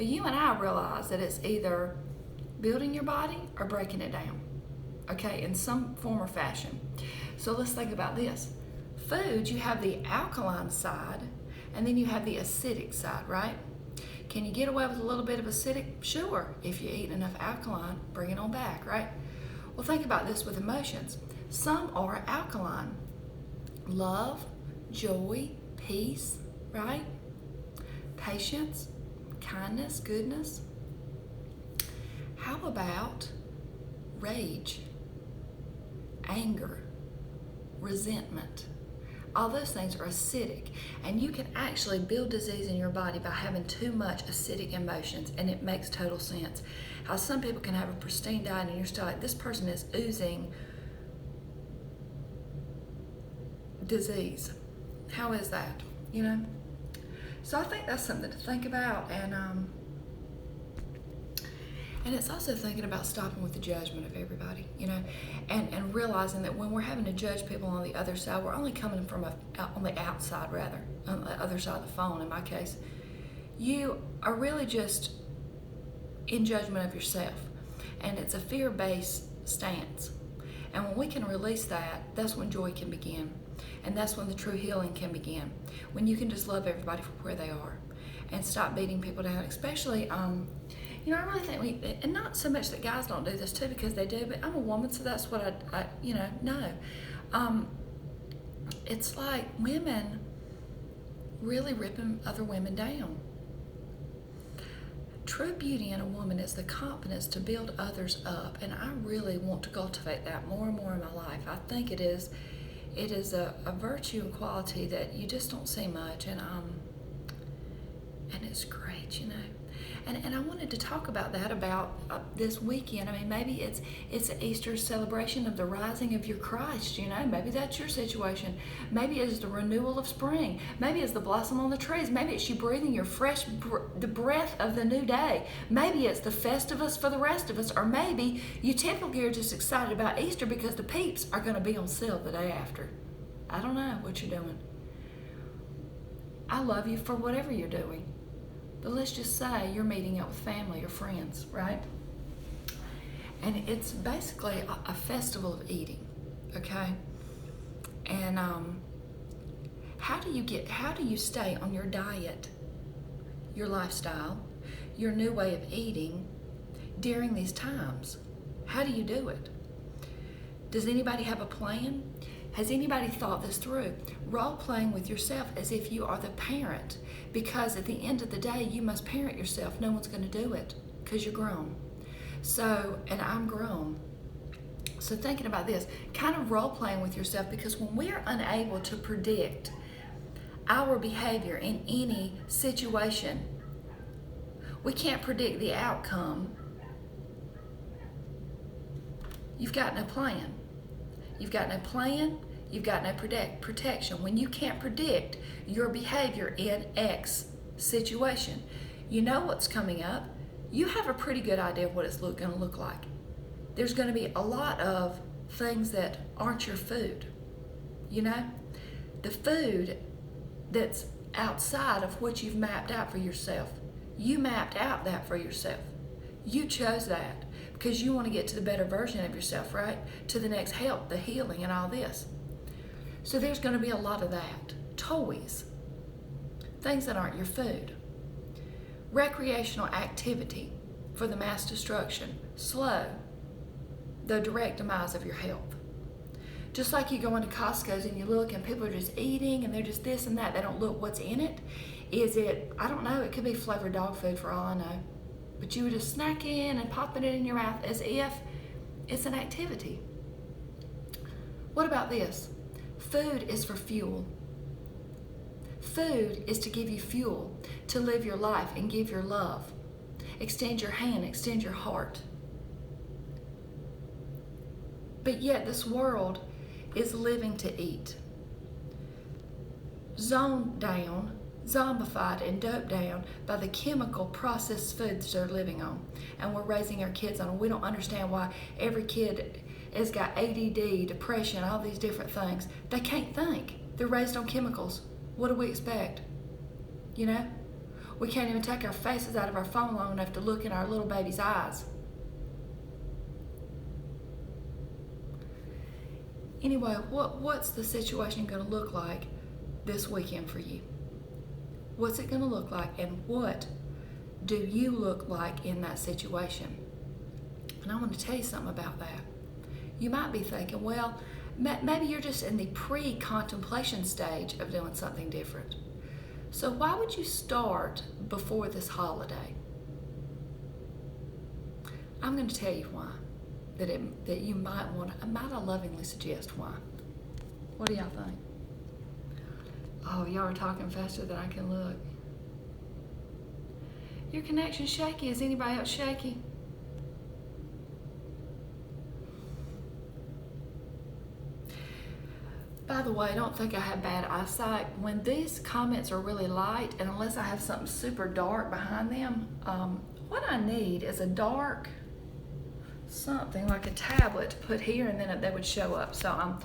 But you and I realize that it's either building your body or breaking it down, okay, in some form or fashion. So let's think about this. Food, you have the alkaline side, and then you have the acidic side, right? Can you get away with a little bit of acidic? Sure. If you eat enough alkaline, bring it on back, right? Well, think about this with emotions. Some are alkaline. Love, joy, peace, right? Patience, kindness, goodness. How about rage, anger, resentment? All those things are acidic, and you can actually build disease in your body by having too much acidic emotions, and it makes total sense. How some people can have a pristine diet and you're still like, this person is oozing disease. How is that? You know? So I think that's something to think about, and it's also thinking about stopping with the judgment of everybody, you know, and realizing that when we're having to judge people on the other side, we're only coming from on the outside, rather, on the other side of the phone, in my case. You are really just in judgment of yourself, and it's a fear-based stance. And when we can release that, that's when joy can begin, and that's when the true healing can begin, when you can just love everybody for where they are and stop beating people down, especially you know, I really think and not so much that guys don't do this too, because they do, but I'm a woman, so that's what I you know, know. It's like women really ripping other women down. True beauty in a woman is the confidence to build others up, and I really want to cultivate that more and more in my life. I think it is a virtue and quality that you just don't see much, and it's great, you know. And I wanted to talk about that about this weekend. I mean, maybe it's an Easter celebration of the rising of your Christ, you know. Maybe that's your situation. Maybe it's the renewal of spring. Maybe it's the blossom on the trees. Maybe it's you breathing your fresh, the breath of the new day. Maybe it's the Festivus for the rest of us. Or maybe you typically are just excited about Easter because the peeps are going to be on sale the day after. I don't know what you're doing. I love you for whatever you're doing. But let's just say you're meeting up with family or friends, right? And it's basically a festival of eating, okay? And how do you stay on your diet, your lifestyle, your new way of eating during these times? How do you do it? Does anybody have a plan? Has anybody thought this through? Role playing with yourself as if you are the parent, because at the end of the day, you must parent yourself. No one's going to do it because you're grown. So, and I'm grown. So thinking about this, kind of role playing with yourself, because when we are unable to predict our behavior in any situation, we can't predict the outcome. You've got no plan. You've got no plan, you've got no protection. When you can't predict your behavior in X situation, you know what's coming up. You have a pretty good idea of what it's going to look like. There's going to be a lot of things that aren't your food, you know? The food that's outside of what you've mapped out for yourself. You mapped out that for yourself. You chose that because you want to get to the better version of yourself, right? To the next health, the healing, and all this. So there's going to be a lot of that. Toys, things that aren't your food. Recreational activity for the mass destruction. Slow, the direct demise of your health. Just like you go into Costco's and you look and people are just eating and they're just this and that. They don't look what's in it. Is it, I don't know, it could be flavored dog food for all I know. But you were just snacking and popping it in your mouth as if it's an activity. What about this? Food is for fuel. Food is to give you fuel to live your life and give your love. Extend your hand, extend your heart. But yet this world is living to eat. Zoned down, zombified and doped down by the chemical processed foods they're living on, and we're raising our kids on them. We don't understand why every kid has got ADD, depression, all these different things. They can't think. They're raised on chemicals. What do we expect? You know? We can't even take our faces out of our phone long enough to look in our little baby's eyes. Anyway, what's the situation going to look like this weekend for you? What's it going to look like, and what do you look like in that situation? And I want to tell you something about that. You might be thinking, well, maybe you're just in the pre-contemplation stage of doing something different. So why would you start before this holiday? I'm going to tell you why. That you might I lovingly suggest why. What do y'all think? Oh, y'all are talking faster than I can look. Your connection's shaky. Is anybody else shaky? By the way, I don't think I have bad eyesight. When these comments are really light, and unless I have something super dark behind them, what I need is a dark something like a tablet to put here, and then they would show up. So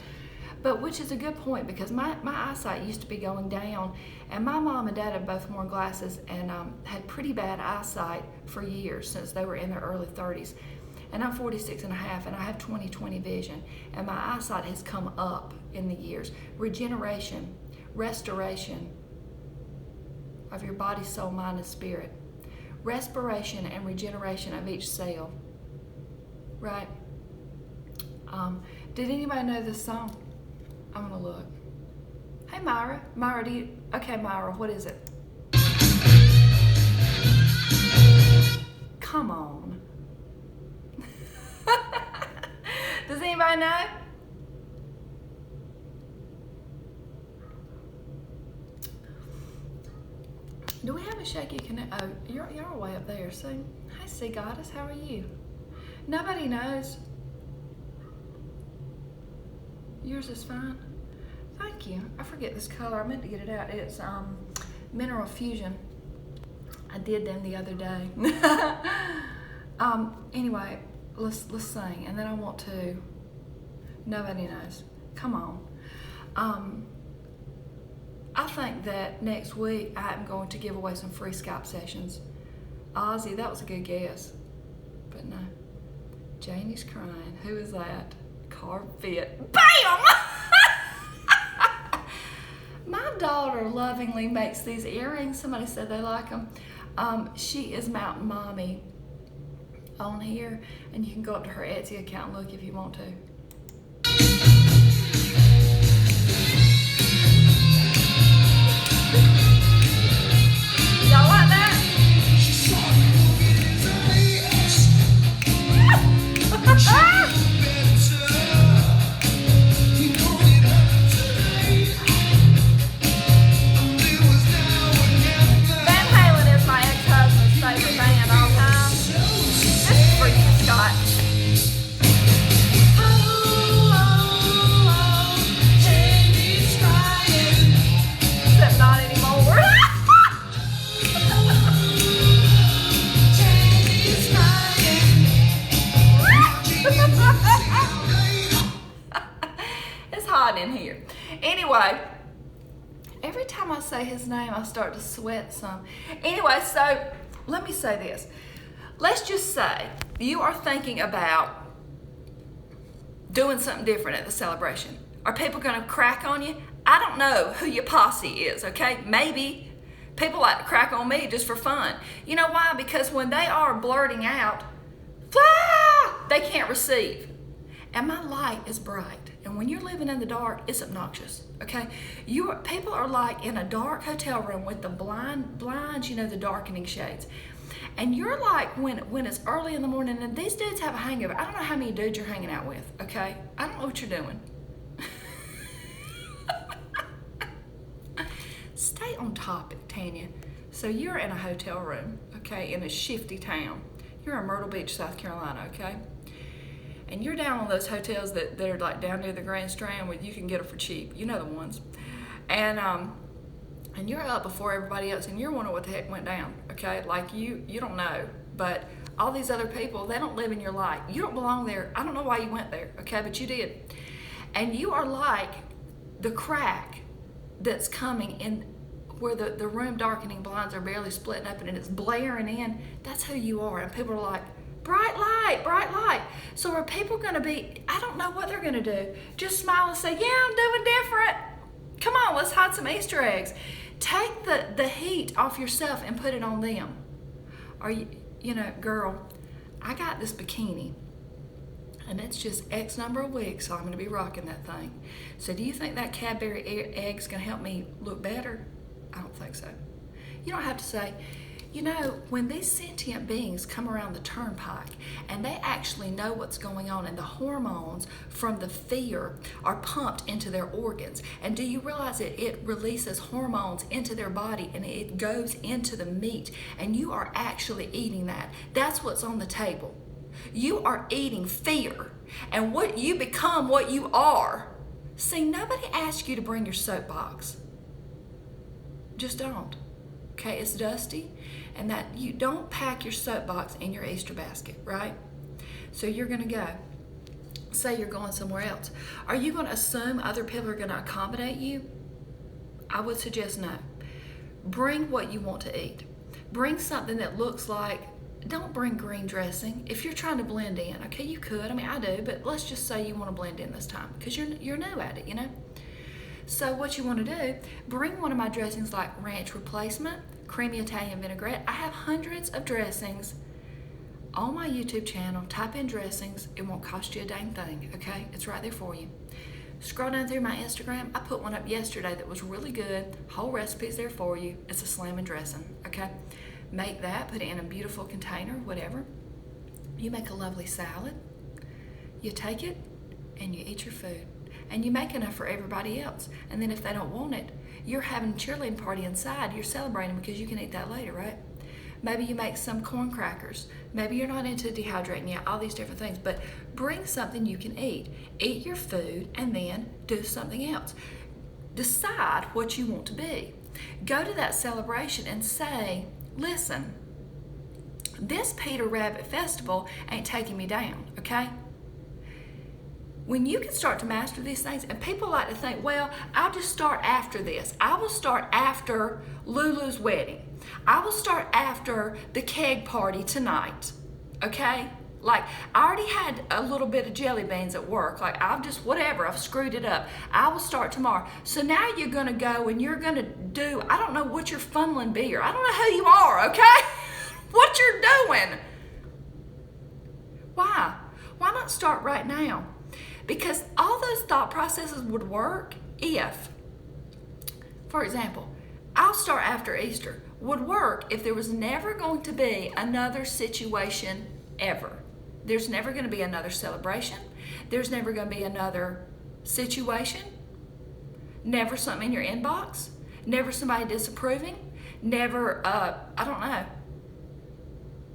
but which is a good point, because my eyesight used to be going down, and my mom and dad have both worn glasses and had pretty bad eyesight for years since they were in their early 30s. And I'm 46 and a half, and I have 20/20 vision, and my eyesight has come up in the years. Regeneration, restoration of your body, soul, mind, and spirit. Respiration and regeneration of each cell. Right? Did anybody know this song? I'm gonna look. Hey, Myra. Myra, okay, Myra, what is it? Come on. Does anybody know? Do we have a shaky connect? Oh, you're way up there. So, hey, Sea Goddess, how are you? Nobody knows. Yours is fine. Thank you. I forget this color. I meant to get it out. It's Mineral Fusion. I did them the other day. Anyway, let's sing, and then I want to. Nobody knows. Come on. I think that next week I am going to give away some free Skype sessions. Ozzy, that was a good guess, but no. Janie's crying. Who is that? Carb Fit. BAM! My daughter lovingly makes these earrings. Somebody said they like them. She is Mountain Mommy on here, and you can go up to her Etsy account and look if you want to. Y'all like that? In here. Anyway, every time I say his name, I start to sweat some. Anyway, so let me say this. Let's just say you are thinking about doing something different at the celebration. Are people going to crack on you? I don't know who your posse is, okay? Maybe people like to crack on me just for fun. You know why? Because when they are blurting out, they can't receive. And my light is bright. And when you're living in the dark, it's obnoxious, okay? People are like in a dark hotel room with the blinds, you know, the darkening shades. And you're like, when it's early in the morning, and these dudes have a hangover. I don't know how many dudes you're hanging out with, okay? I don't know what you're doing. Stay on topic, Tanya. So you're in a hotel room, okay, in a shifty town. You're in Myrtle Beach, South Carolina, okay? And you're down on those hotels that are like down near the Grand Strand where you can get them for cheap. You know the ones. And you're up before everybody else, and you're wondering what the heck went down, okay? Like you don't know. But all these other people, they don't live in your light. You don't belong there. I don't know why you went there, okay? But you did. And you are like the crack that's coming in where the room darkening blinds are barely splitting open and it's blaring in, that's who you are. And people are like, bright light, bright light. So are people going to be, I don't know what they're going to do. Just smile and say, yeah, I'm doing different. Come on, let's hide some Easter eggs. Take the heat off yourself and put it on them. Or, girl, I got this bikini. And it's just X number of weeks, so I'm going to be rocking that thing. So do you think that Cadbury egg's going to help me look better? I don't think so. You don't have to say, when these sentient beings come around the turnpike and they actually know what's going on and the hormones from the fear are pumped into their organs. And do you realize that it releases hormones into their body and it goes into the meat and you are actually eating that? That's what's on the table. You are eating fear, and what you become, what you are. See, nobody asks you to bring your soapbox. Just don't. Okay, it's dusty, and that you don't pack your soapbox in your Easter basket, right? So you're going to go. Say you're going somewhere else. Are you going to assume other people are going to accommodate you? I would suggest no. Bring what you want to eat. Bring something that looks like, don't bring green dressing. If you're trying to blend in, okay, you could. I mean, I do, but let's just say you want to blend in this time because you're new at it, So what you want to do, bring one of my dressings like ranch replacement, creamy Italian vinaigrette. I have hundreds of dressings on my YouTube channel. Type in dressings. It won't cost you a dang thing, okay? It's right there for you. Scroll down through my Instagram. I put one up yesterday that was really good. Whole recipe's there for you. It's a slamming dressing, okay? Make that, put it in a beautiful container, whatever. You make a lovely salad. You take it and you eat your food. And you make enough for everybody else. And then if they don't want it, you're having a cheerleading party inside. You're celebrating because you can eat that later, right? Maybe you make some corn crackers. Maybe you're not into dehydrating yet, all these different things. But bring something you can eat. Eat your food and then do something else. Decide what you want to be. Go to that celebration and say, listen, this Peter Rabbit Festival ain't taking me down, okay? When you can start to master these things, and people like to think, well, I'll just start after this. I will start after Lulu's wedding. I will start after the keg party tonight, okay? Like, I already had a little bit of jelly beans at work. Like, I've screwed it up. I will start tomorrow. So now you're going to go and you're going to do, I don't know what your funneling beer. I don't know who you are, okay? What you're doing. Why? Why not start right now? Because all those thought processes would work if, for example, I'll start after Easter, would work if there was never going to be another situation ever. There's never going to be another celebration. There's never going to be another situation. Never something in your inbox. Never somebody disapproving. Never, a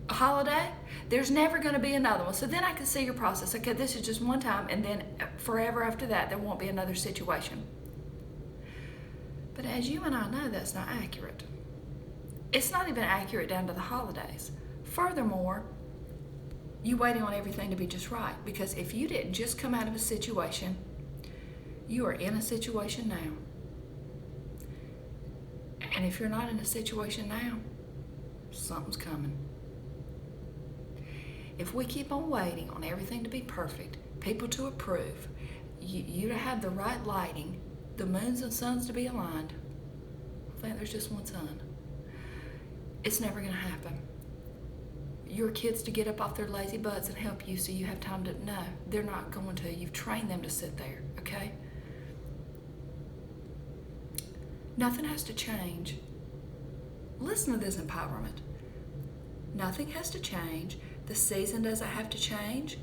holiday. There's never going to be another one. So then I can see your process. Okay, this is just one time, and then forever after that, there won't be another situation. But as you and I know, that's not accurate. It's not even accurate down to the holidays. Furthermore, you're waiting on everything to be just right, because if you didn't just come out of a situation, you are in a situation now. And if you're not in a situation now, something's coming. If we keep on waiting on everything to be perfect, people to approve, you to have the right lighting, the moons and suns to be aligned, I think there's just one sun. It's never going to happen. Your kids to get up off their lazy butts and help you so you have time to, no, they're not going to. You've trained them to sit there, okay? Nothing has to change. Listen to this empowerment. Nothing has to change. The season doesn't have to change.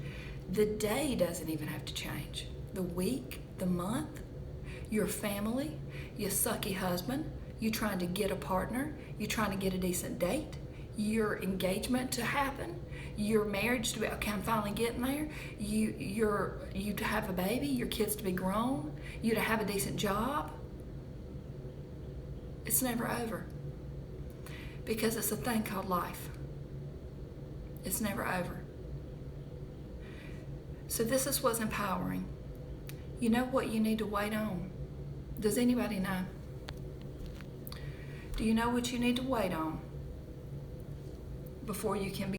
The day doesn't even have to change. The week, the month, your family, your sucky husband, you trying to get a partner, you trying to get a decent date, your engagement to happen, your marriage to be, okay, I'm finally getting there, you to have a baby, your kids to be grown, you to have a decent job. It's never over, because it's a thing called life. It's never over. So this is what's empowering. You know what you need to wait on? Does anybody know? Do you know what you need to wait on before you can